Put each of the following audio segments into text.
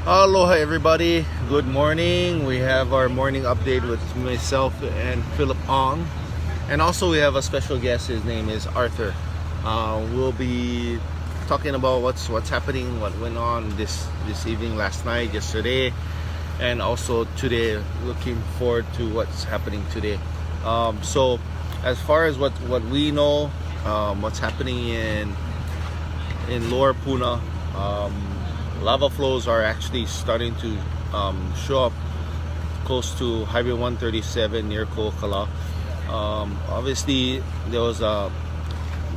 Aloha everybody, good morning. We have our morning update with myself and Philip Ong, and also we have a special guest. His name is Arthur. We'll be talking about what's happening, what went on this evening, last night, yesterday, and also today. Looking forward to what's happening today. So as far as what we know, what's happening in Lower Puna, lava flows are actually starting to show up close to Highway 137 near Kuokala. Obviously, there was the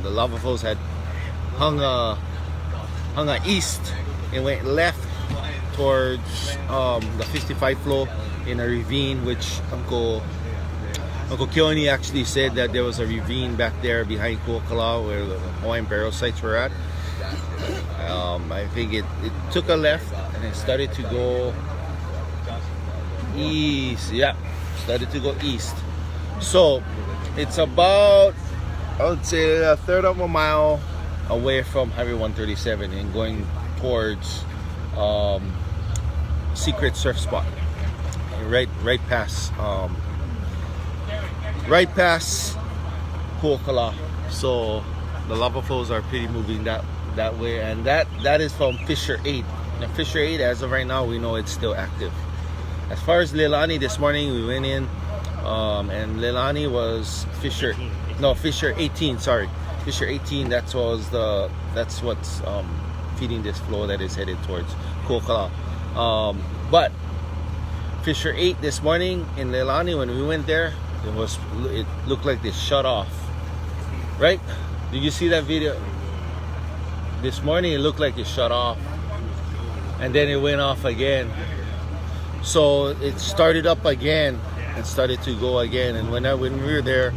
lava flows had hung east and went left towards the 55 flow in a ravine, which Uncle Keone actually said that there was a ravine back there behind Kuokala where the Hawaiian burial sites were at. I think it took a left and it started to go east. Yeah, started to go east. So it's about, I would say, a third of a mile away from Highway 137 and going towards Secret Surf Spot. Right past Kuokala. So the lava flows are pretty moving that way, and that is from Fissure 8. Now Fissure 8, as of right now, we know it's still active. As far as Leilani, this morning we went in, and Leilani was Fissure 18. Sorry, Fissure 18. That's what's feeding this flow that is headed towards Kuokala. But Fissure 8 this morning in Leilani, when we went there, it looked like they shut off. Right? Did you see that video? This morning it looked like it shut off, and then it went off again. So it started up again and started to go again. And when we were there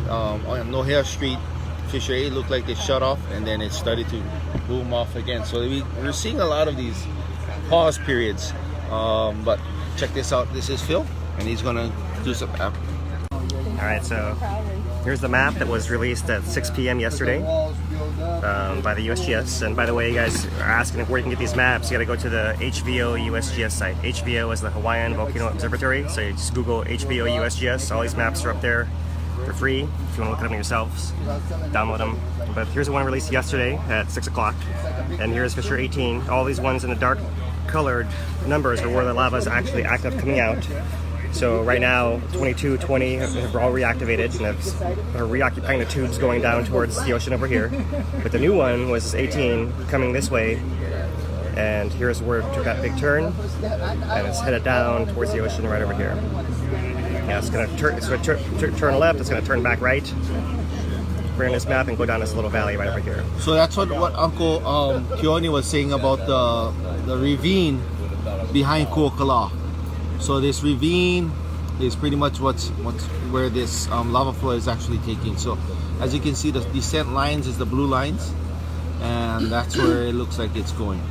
on Nohea Street, Fissure 8 looked like it shut off, and then it started to boom off again. So we're seeing a lot of these pause periods. But check this out. This is Phil, and he's gonna do some app. All right, so here's the map that was released at 6 p.m. yesterday by the USGS. And by the way, you guys are asking where you can get these maps. You got to go to the HVO USGS site. HVO is the Hawaiian Volcano Observatory. So you just Google HVO USGS. All these maps are up there for free. If you want to look at them yourselves, download them. But here's the one released yesterday at 6 o'clock. And here's Fissure 18. All these ones in the dark colored numbers are where the lava is actually active coming out. So right now, 22, 20 are all reactivated and are reoccupying the tubes going down towards the ocean over here. But the new one was 18 coming this way, and here's where it took that big turn, and it's headed down towards the ocean right over here. Yeah, it's going to turn left, it's going to turn back right. We're in this map and go down this little valley right over here. So that's what Uncle Keone was saying about the ravine behind Kuokala. So this ravine is pretty much where this lava flow is actually taking. So as you can see, the descent lines is the blue lines, and that's where it looks like it's going.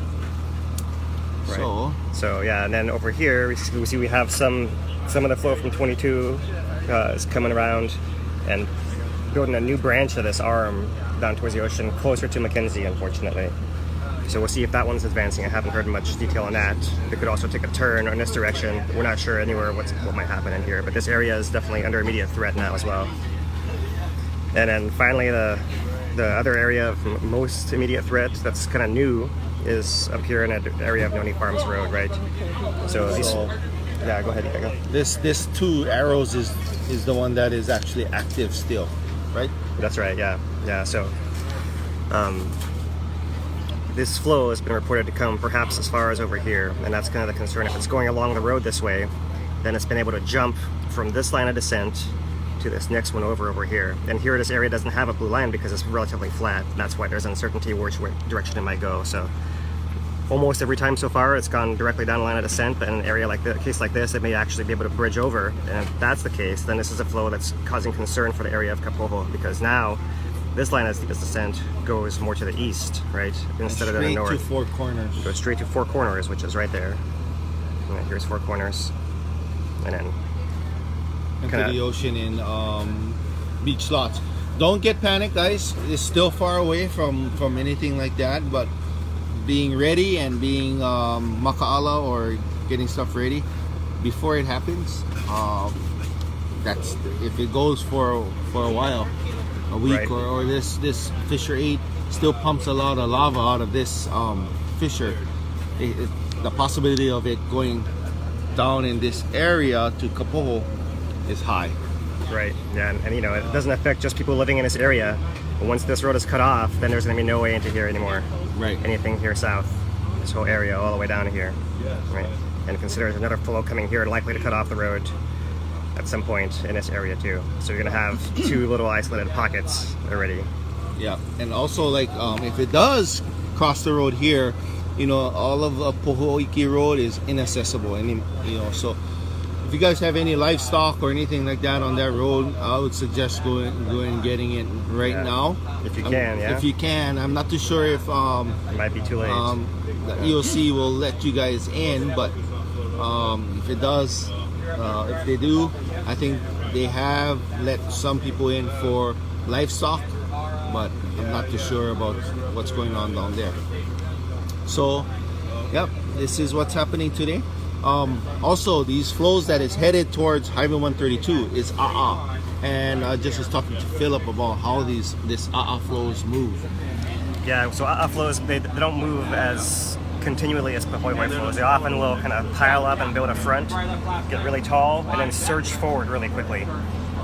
Right. So yeah, and then over here we have some of the flow from 22 is coming around and building a new branch of this arm down towards the ocean, closer to Mackenzie, unfortunately. So we'll see if that one's advancing. I haven't heard much detail on that. It could also take a turn in this direction. We're not sure anywhere what might happen in here, but this area is definitely under immediate threat now as well. And then finally, the other area of most immediate threat that's kind of new is up here in an area of Noni Farms Road, right? So yeah, go ahead. Go. This 2 arrows is the one that is actually active still, right? That's right. Yeah. So. This flow has been reported to come perhaps as far as over here, and that's kind of the concern. If it's going along the road this way, then it's been able to jump from this line of descent to this next one over here. And here this area doesn't have a blue line because it's relatively flat. That's why there's uncertainty which direction it might go. So almost every time so far it's gone directly down the line of descent, but in an area like a case like this, it may actually be able to bridge over. And if that's the case, then this is a flow that's causing concern for the area of Kapoho, because now this line as descent goes more to the east, right? Instead of the north. Straight to Four Corners. Goes straight to Four Corners, which is right there. And here's Four Corners. And then into the ocean in beach lots. Don't get panicked, guys. It's still far away from anything like that, but being ready and being makaala or getting stuff ready before it happens. That's if it goes for a while, a week, Right. or this Fissure 8 still pumps a lot of lava out of this fissure. The possibility of it going down in this area to Kapoho is high. Right. Yeah, and you know, it doesn't affect just people living in this area. But once this road is cut off, then there's going to be no way into here anymore. Right. Anything here south, this whole area all the way down to here. Right. And consider there's another flow coming here, likely to cut off the road at some point in this area too. So you're going to have two little isolated pockets already. Yeah, and also like if it does cross the road here, you know, all of Pohoiki Road is inaccessible, and you know, so if you guys have any livestock or anything like that on that road, I would suggest going and getting it right Yeah. now. If you can, yeah. If you can, I'm not too sure if It might be too late. the EOC will let you guys in, but if it does, if they do, I think they have let some people in for livestock, but I'm not too sure about what's going on down there. So, yep, this is what's happening today. Also, these flows that is headed towards Highway 132 is AA, and I just was talking to Philip about how this AA flows move. Yeah, so flows, they don't move as continually as the Hoihoi flows. They often will kind of pile up and build a front, get really tall, and then surge forward really quickly.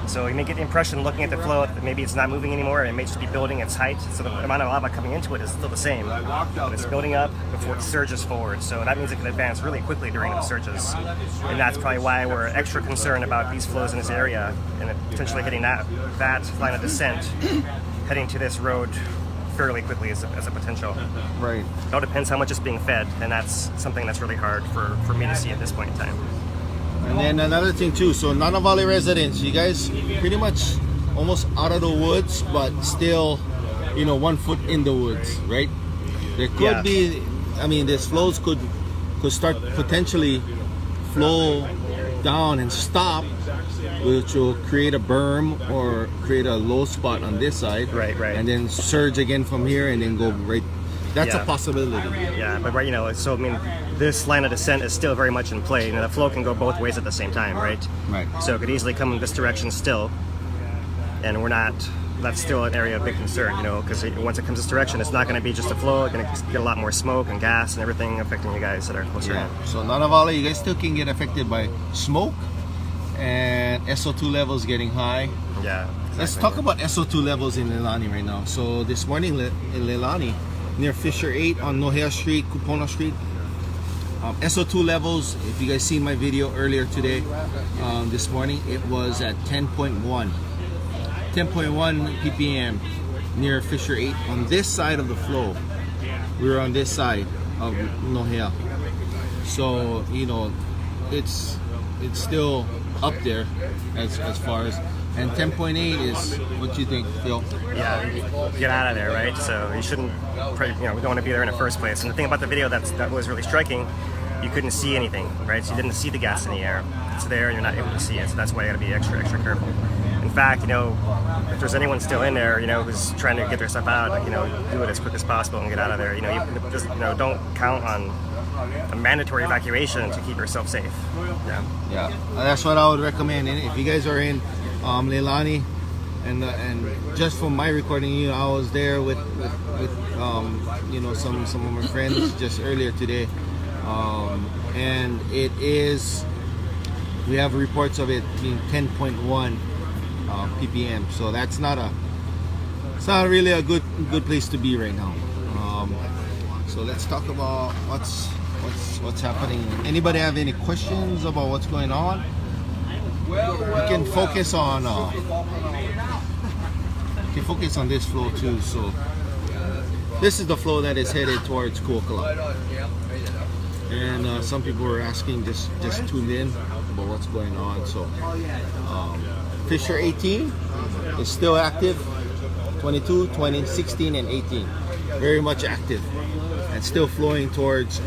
So you may get the impression looking at the flow that maybe it's not moving anymore, and it may just be building its height. So the amount of lava coming into it is still the same, but it's building up before it surges forward. So that means it can advance really quickly during the surges. And that's probably why we're extra concerned about these flows in this area and potentially hitting that line of descent, heading to this road fairly quickly as a potential. Right. It all depends how much is being fed, and that's something that's really hard for me to see at this point in time. And then another thing too, so Nana Valley residents, you guys pretty much almost out of the woods, but still, you know, 1 foot in the woods, right? There could Yeah. be, I mean, these flows could start potentially flow down and stop, which will create a berm or create a low spot on this side. Right. And then surge again from here and then go right. That's Yeah. a possibility. Yeah, but right, you know, so I mean, this line of descent is still very much in play. You know, the flow can go both ways at the same time, right? Right. So it could easily come in this direction still, and we're not. That's still an area of big concern, you know, because once it comes this direction, it's not going to be just a flow. It's going to get a lot more smoke and gas and everything affecting you guys that are closer Yeah. in. So Nana Valley, you guys still can get affected by smoke and SO2 levels getting high. Yeah. Let's exactly. talk about SO2 levels in Leilani right now. So this morning in Leilani, near Fissure 8 on Nohea Street, Kupona Street, SO2 levels, if you guys seen my video earlier today, this morning, it was at 10.1 ppm near Fissure 8 on this side of the flow. We were on this side of Nohea. So, you know, it's still up there as far as, and 10.8 is, what you think, Phil? Yeah, get out of there, right? So you shouldn't, you know, we don't want to be there in the first place. And the thing about the video that was really striking, you couldn't see anything, right? So you didn't see the gas in the air. It's there, and you're not able to see it. So that's why you got to be extra careful. In fact, you know, if there's anyone still in there, you know, who's trying to get their stuff out, like, you know, do it as quick as possible and get out of there. You know, you just, you know, don't count on a mandatory evacuation to keep yourself safe. Yeah. Yeah, that's what I would recommend. And if you guys are in Leilani, and just from my recording, you know, I was there with you know, some of my friends just earlier today, and it is, we have reports of it being 10.1 ppm. So that's not really a good place to be right now. So let's talk about what's happening. Anybody have any questions about what's going on? We can focus on this flow too. So this is the flow that is headed towards Kuokala. And some people were asking, just tuned in about what's going on. So Fissure 18 is still active. 22, 20, 16, and 18, very much active and still flowing towards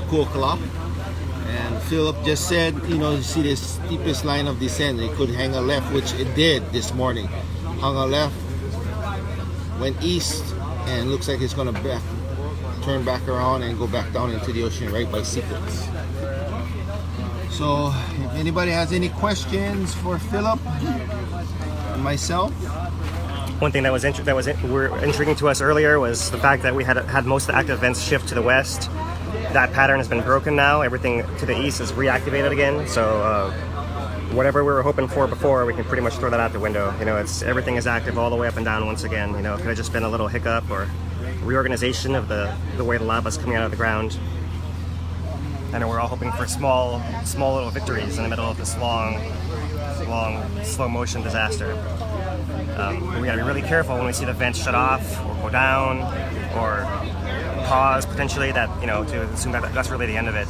Kuokala. And Philip just said, you know, you see this steepest line of descent, it could hang a left, which it did this morning. Hung a left, went east, and it looks like it's gonna turn back around and go back down into the ocean right by sequence. So if anybody has any questions for Philip and myself. One thing that was intriguing to us earlier was the fact that we had most of the active events shift to the west. That pattern has been broken now. Everything to the east is reactivated again. So whatever we were hoping for before, we can pretty much throw that out the window. You know, everything is active all the way up and down once again. You know, it could have just been a little hiccup or reorganization of the way the lava is coming out of the ground. I know we're all hoping for small little victories in the middle of this long, slow motion disaster. We gotta be really careful when we see the vents shut off or go down or pause potentially, that, you know, to assume that that's really the end of it.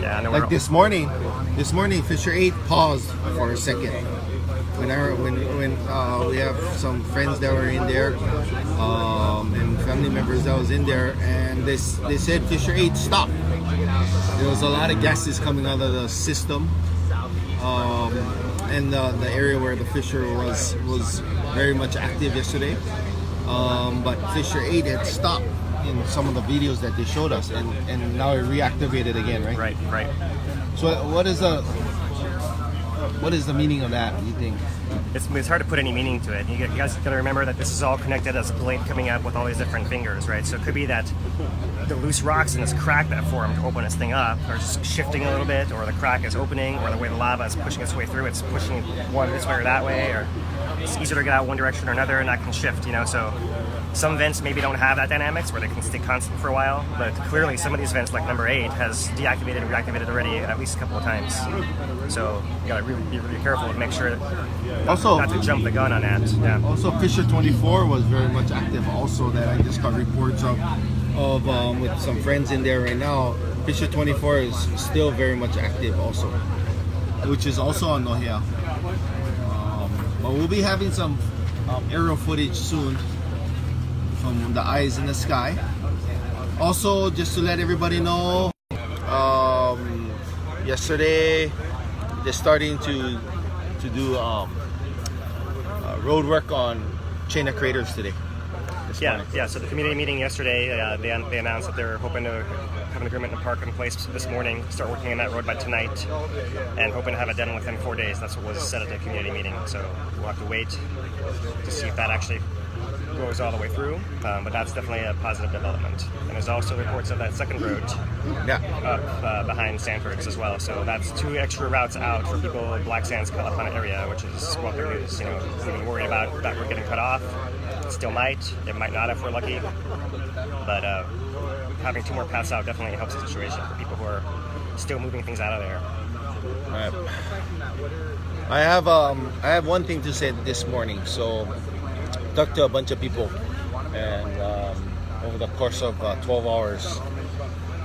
Yeah, I know. Like this morning, Fissure 8 paused for a second. When we have some friends that were in there and family members that was in there, and they said Fissure 8 stop. There was a lot of gases coming out of the system, and the area where the fissure was very much active yesterday. But Fissure 8 had stopped in some of the videos that they showed us, and now it reactivated again, right? Right. So what is the meaning of that, you think? It's hard to put any meaning to it. You guys got to remember that this is all connected as a blade coming up with all these different fingers, right? So it could be that the loose rocks in this crack that formed to open this thing up are just shifting a little bit, or the crack is opening, or the way the lava is pushing its way through, it's pushing one this way or that way, or it's easier to get out one direction or another, and that can shift, you know. So some vents maybe don't have that dynamics where they can stay constant for a while, but clearly some of these vents, like number 8, has deactivated and reactivated already at least a couple of times. So you gotta be really careful and make sure Also, not to jump the gun on that. Yeah. Also, Fissure 24 was very much active. Also, that I just got reports of with some friends in there right now. Fissure 24 is still very much active, also, which is also on Nohea. But we'll be having some aerial footage soon from the eyes in the sky. Also, just to let everybody know, yesterday they're starting to do road work on Chain of Craters today. Yeah. So the community meeting yesterday, they announced that they're hoping to have an agreement and park in place this morning, start working on that road by tonight, and hoping to have it done within 4 days. That's what was said at the community meeting. So we'll have to wait to see if that actually goes all the way through. But that's definitely a positive development. And there's also reports of that second road up behind Sanford's as well. So that's 2 extra routes out for people in Black Sands Kalapana area, which is welcome news. You know, we've been worried about that we're getting cut off. It still might. It might not if we're lucky. But having 2 more paths out definitely helps the situation for people who are still moving things out of there. Right. I have one thing to say this morning. So talked to a bunch of people, and over the course of 12 hours,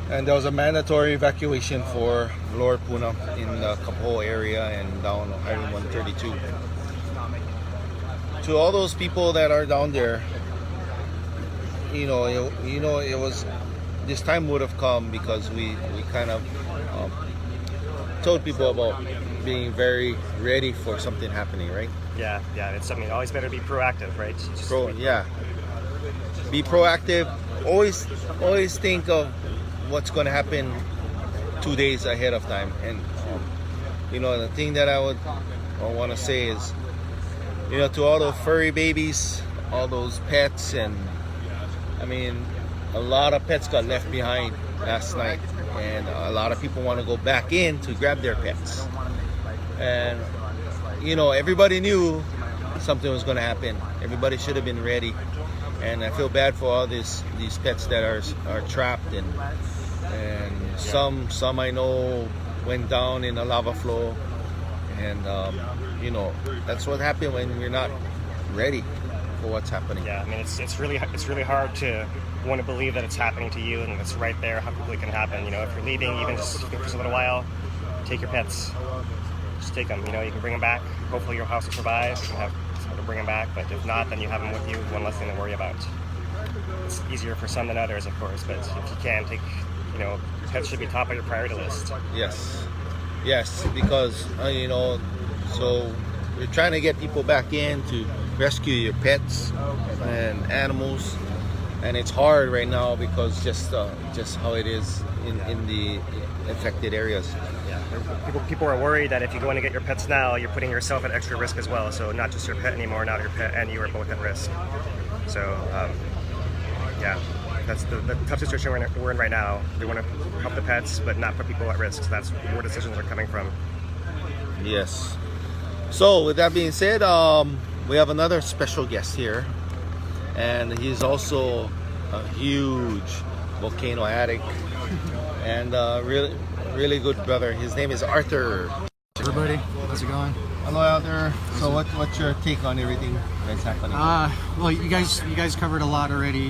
and there was a mandatory evacuation for Lower Puna in the Kapoho area and down Highway 132. To all those people that are down there, it was, this time would have come because we kind of told people about being very ready for something happening, right? Yeah, it's something always better to be proactive, right? Be proactive. Always think of what's going to happen 2 days ahead of time. And the thing that I want to say is, to all those furry babies, all those pets, and I mean, a lot of pets got left behind last night, and a lot of people want to go back in to grab their pets. And everybody knew something was going to happen. Everybody should have been ready. And I feel bad for all these pets that are trapped, and some I know went down in a lava flow, and that's what happened when you're not ready for what's happening. Yeah, I mean, it's really hard to want to believe that it's happening to you, and it's right there how quickly it can happen. If you're leaving, even just for a little while, take your pets. Just take them. You can bring them back. Hopefully your house will survive. You can have someone to bring them back. But if not, then you have them with you. One less thing to worry about. It's easier for some than others, of course. But if you can, pets should be top of your priority list. Yes, because so we're trying to get people back in to rescue your pets and animals, and it's hard right now because just how it is in the affected areas. Yeah, people are worried that if you go in to get your pets now, you're putting yourself at extra risk as well. So not just your pet anymore, now your pet and you are both at risk. So yeah, that's the tough situation we're in right now. We want to help the pets, but not put people at risk. So that's where decisions are coming from. Yes. So with that being said, we have another special guest here, and he's also a huge volcano addict and really good brother. His name is Arthur. Everybody, how's it going? Hello, Arthur. So what's your take on everything that's happening? Well, you guys covered a lot already.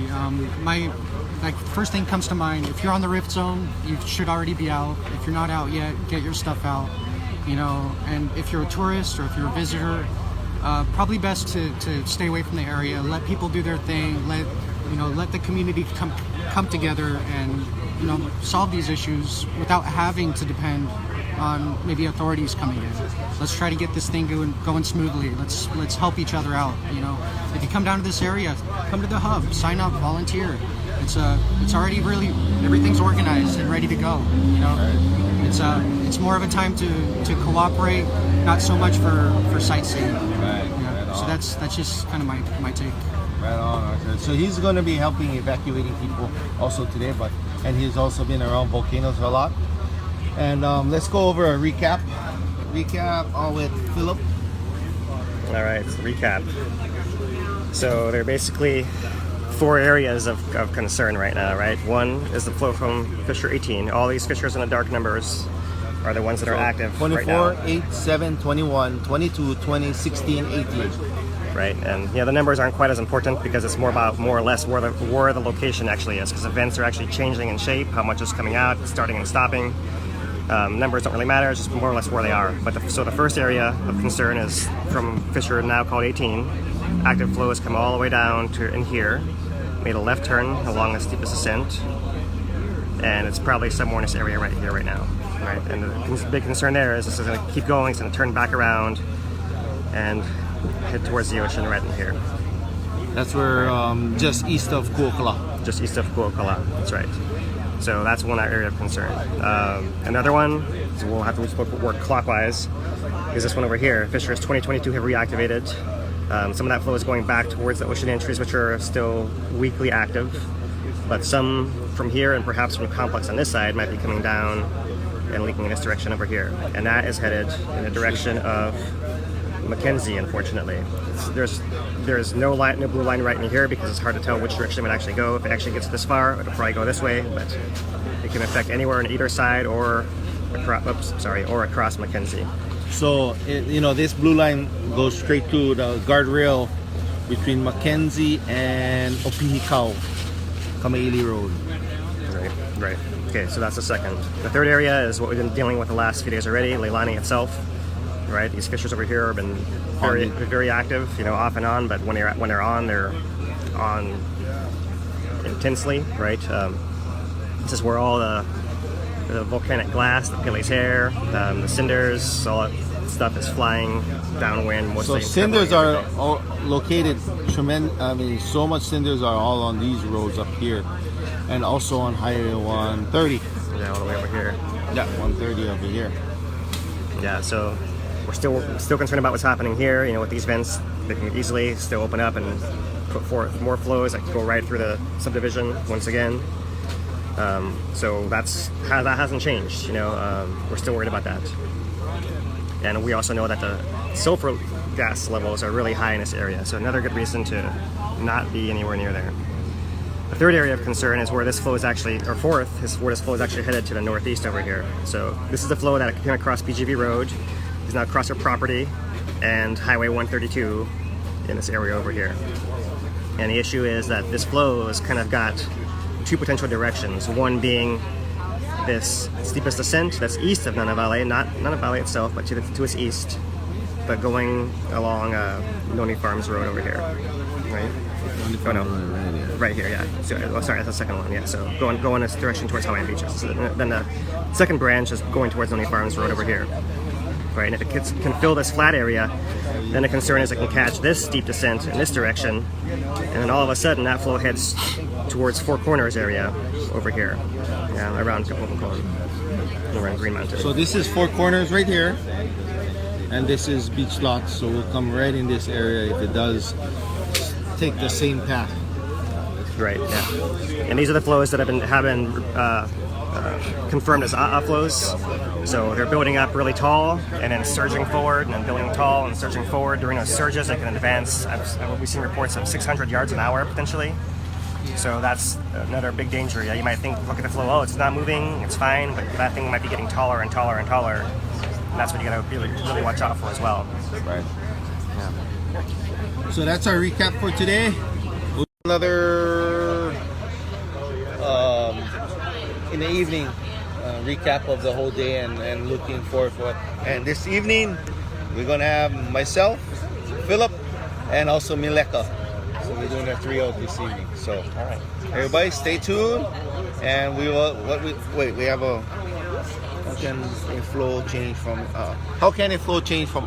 My first thing comes to mind. If you're on the Rift Zone, you should already be out. If you're not out yet, get your stuff out. You know, and if you're a tourist or if you're a visitor, probably best to stay away from the area. Let people do their thing. Let the community come together and solve these issues without having to depend on maybe authorities coming in. Let's try to get this thing going smoothly. Let's help each other out. If you come down to this area, come to the hub, sign up, volunteer. It's already really, everything's organized and ready to go. It's more of a time to cooperate, not so much for sightseeing. Right. So that's just kind of my take. Right on, Arthur. So he's going to be helping evacuating people also today, and he's also been around volcanoes a lot. And let's go over a recap with Philip. All right, so recap. So there are basically 4 areas of concern right now, right? One is the flow from fissure 18. All these fissures in the dark numbers are the ones that are active 24, right now. 8, 7, 21, 22, 20, 16, 18. Right, and the numbers aren't quite as important because it's more or less where the location actually is, because events are actually changing in shape, how much is coming out, starting and stopping. Numbers don't really matter, it's just more or less where they are. But so the first area of concern is from fissure now called 18. Active flow has come all the way down to in here, made a left turn along the steepest ascent, and it's probably somewhere in this area right here right now. Right, and the big concern there is this is going to keep going, it's going to turn back around and head towards the ocean right in here. That's where just east of Kuokala. Just east of Kuokala, that's right. So that's one area of concern. Another one, so we'll have to work clockwise, is this one over here. Fissures 2022 have reactivated. Some of that flow is going back towards the ocean entries, which are still weakly active. But some from here and perhaps from the complex on this side might be coming down and leaking in this direction over here. And that is headed in the direction of Mackenzie, unfortunately. There's no blue line right in here because it's hard to tell which direction it would actually go. If it actually gets this far, it'll probably go this way, but it can affect anywhere on either side or across Mackenzie. So this blue line goes straight to the guardrail between Mackenzie and Opihikau, Kamaili Road. Right. Okay, so that's the second. The third area is what we've been dealing with the last few days already, Leilani itself. Right, these fissures over here have been very active, off and on. But when they're on intensely. Right, this is where all the volcanic glass, the Pele's hair, the cinders, all that stuff is flying downwind. So cinders are all located. So much cinders are all on these roads up here, and also on Highway 130. Yeah, all the way over here. Yeah, 130 over here. Yeah, so we're still concerned about what's happening here. With these vents, they can easily still open up and put forth more flows that can go right through the subdivision once again. So that hasn't changed. We're still worried about that. And we also know that the sulfur gas levels are really high in this area. So another good reason to not be anywhere near there. The third area of concern is where this flow is actually, or fourth, is where this flow is actually headed to the northeast over here. So this is the flow that came across PGV Road. Is now across our property and Highway 132 in this area over here. And the issue is that this flow has kind of got 2 potential directions. One being this steepest ascent that's east of Nana Valley, not Nana Valley itself, but to its east, but going along Noni Farms Road over here, right? Oh no, right here, yeah. So, sorry, that's the second one, yeah. So going this direction towards Hawaiian Beaches. So then the second branch is going towards Noni Farms Road over here. Right, and if it can fill this flat area, then the concern is it can catch this steep descent in this direction, and then all of a sudden that flow heads towards Four Corners area over here. Yeah, around Kapulcon. We're in Green Mountain. So this is Four Corners right here, and this is Beach Lots. So we'll come right in this area if it does take the same path. Right, yeah. And these are the flows that have been confirmed as flows. So they're building up really tall and then surging forward and then building tall and surging forward. During those surges, they can advance. We've seen reports of 600 yards an hour potentially. So that's another big danger. Yeah, you might think, look at the flow, oh, it's not moving, it's fine, but that thing might be getting taller and taller and taller. And that's what you gotta really watch out for as well. Right. So that's our recap for today. Another in the evening recap of the whole day and looking forward for it. And this evening we're gonna have myself, Philip, and also Mileka. So we're doing a 3-0 this evening. So All right. everybody stay tuned, and we will we have a how can a flow change from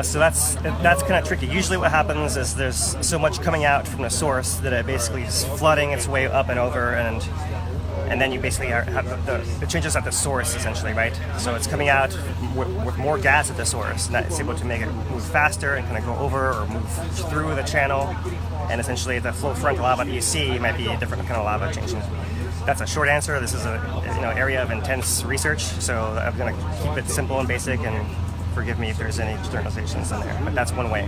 So that's kind of tricky. Usually what happens is there's so much coming out from the source that it basically is flooding its way up and over, and then you basically have the changes at the source essentially, right? So it's coming out with more gas at the source, and that's able to make it move faster and kind of go over or move through the channel, and essentially the flow front lava that you see might be a different kind of lava changing. That's a short answer. This is a area of intense research, so I'm going to keep it simple and basic, and forgive me if there's any generalizations in there, but that's one way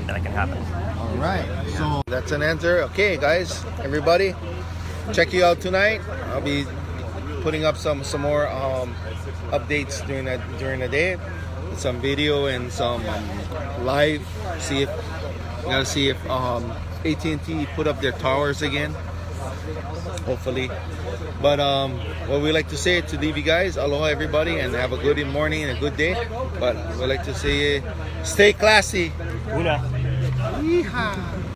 that it can happen. All right, so that's an answer. Okay, guys, everybody, check you out tonight. I'll be putting up some more updates during the day, some video and some live. Gotta see if AT&T put up their towers again. Hopefully. But what we like to say to leave you guys, aloha everybody, and have a good morning and a good day. But we like to say, stay classy. Una. Yeehaw.